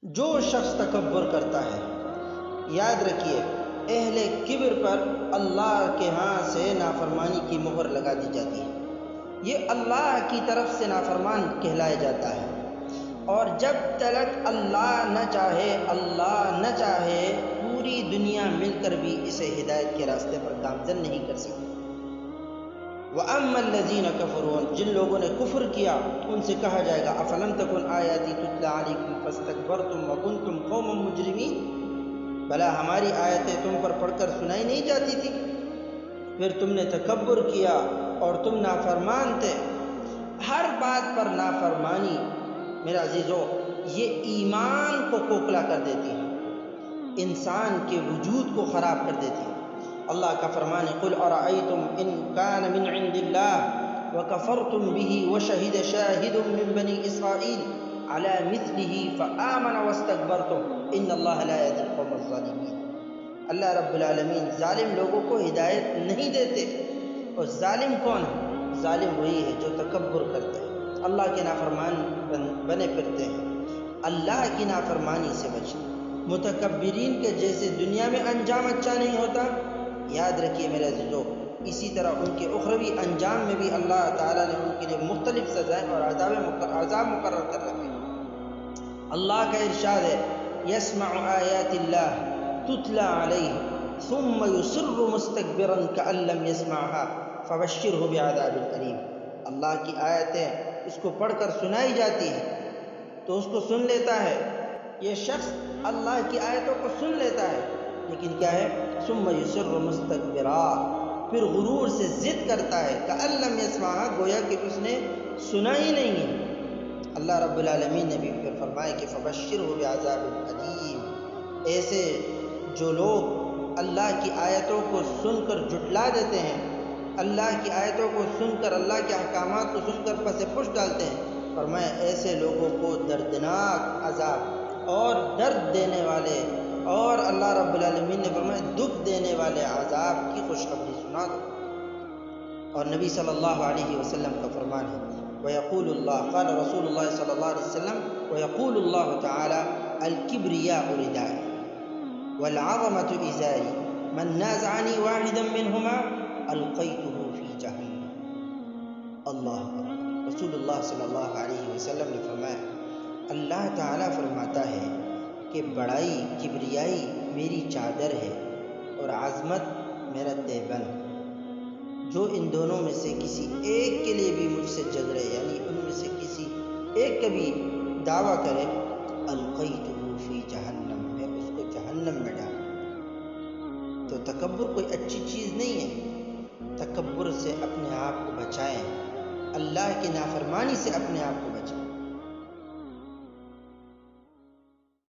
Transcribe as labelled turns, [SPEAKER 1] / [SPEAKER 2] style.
[SPEAKER 1] جو شخص تکبر کرتا ہے، یاد رکھیے اہل کبر پر اللہ کے ہاں سے نافرمانی کی مہر لگا دی جاتی ہے۔ یہ اللہ کی طرف سے نافرمان کہلایا جاتا ہے، اور جب تک اللہ نہ چاہے پوری دنیا مل کر بھی اسے ہدایت کے راستے پر گامزن نہیں کر سکتی۔ وَأَمَّا الَّذِينَ كَفَرُوا، جن لوگوں نے کفر کیا ان سے کہا جائے گا أَفَلَمْ تَكُنْ آيَاتِي تُتْلَى عَلَيْكُمْ فَاسْتَكْبَرْتُمْ وَكُنْتُمْ قَوْمًا مُجْرِمِينَ، بھلا ہماری آیتیں تم پر پڑھ کر سنائی نہیں جاتی تھی، پھر تم نے تکبر کیا اور تم نافرمان تھے۔ ہر بات پر نافرمانی میرا عزیزو یہ ایمان کو کوکلا کر دیتی ہے، انسان کے وجود کو خراب کر دیتی ہے۔ اللہ کا فرمان ہے قُلْ أَرَأَيْتُمْ إِنْ كَانَ مِنْ عِنْدِ اللَّهِ وَكَفَرْتُمْ بِهِ وَشَهِدَ شَاهِدٌ مِّن بَنِي إِسْرَائِيلَ عَلَى مِثْلِهِ فَآمَنَ وَاسْتَكْبَرْتُمْ إِنَّ اللَّهَ لَا يَهْدِي الْقَوْمَ الظَّالِمِينَ۔ اللہ رب العالمین ظالم لوگوں کو ہدایت نہیں دیتے۔ اور ظالم کون ہے؟ ظالم وہی ہے جو تکبر کرتے ہیں، اللہ کے نافرمان بنے پھرتے ہیں۔ اللہ کی نافرمانی سے بچیں۔ متکبرین کے جیسے دنیا میں انجام اچھا نہیں ہوتا، یاد رکھیے میرے عزیزو اسی طرح ان کے اخروی انجام میں بھی اللہ تعالیٰ نے ان کے لیے مختلف سزائیں اور عذاب مقرر کر رکھے ہیں۔ اللہ کا ارشاد ہے يَسْمَعُ آيَاتِ اللَّهِ تُتْلَى عَلَيْهِ ثُمَّ يُصِرُّ مُسْتَكْبِرًا كَأَن لَّمْ يَسْمَعْهَا فَبَشِّرْهُ بِعَذَابٍ أَلِيمٍ۔ اللہ کی آیتیں اس کو پڑھ کر سنائی جاتی ہیں تو اس کو سن لیتا ہے، یہ شخص اللہ کی آیتوں کو سن لیتا ہے لیکن کیا ہے ثم یصر مستکبرا، پھر غرور سے ضد کرتا ہے کأن لم یسمعها، گویا کہ اس نے سنا ہی نہیں ہے۔ اللہ رب العالمین نے بھی پھر فرمایا کہ فبشرہ بعذاب علیم، ایسے جو لوگ اللہ کی آیتوں کو سن کر جھٹلا دیتے ہیں، اللہ کی آیتوں کو سن کر اللہ کے احکامات کو سن کر پس پش ڈالتے ہیں، فرمایا ایسے لوگوں کو دردناک عذاب اور درد دینے والے اور اللہ رب العالمین نے فرمایا دکھ دینے والے عذاب کی خوشخبری سنا دو۔ اور نبی صلی اللہ علیہ وسلم کا فرمان ہے وَيَقُولُ اللَّهُ، قال رسول اللہ صلی اللہ علیہ وسلم وَيَقُولُ اللَّهُ تعالی الْكِبْرِيَاءُ رِدَائِي وَالْعَظَمَةُ إِزَارِي مَنْ نَازَعَنِي وَاحِدًا مِّنْهُمَا أَلْقَيْتُهُ فِي جَهَنَّمَ۔ اللہ رسول اللہ صلی اللہ علیہ وسلم نے فرمایا اللہ تعالیٰ فرماتا ہے کہ بڑائی کبریائی میری چادر ہے اور عظمت میرا دیبند، جو ان دونوں میں سے کسی ایک کے لیے بھی مجھ سے جھگڑے، یعنی ان میں سے کسی ایک کا بھی دعویٰ کرے القیتہ فی جہنم، میں اس کو جہنم میں ڈالوں۔ تو تکبر کوئی اچھی چیز نہیں ہے، تکبر سے اپنے آپ کو بچائیں، اللہ کی نافرمانی سے اپنے آپ کو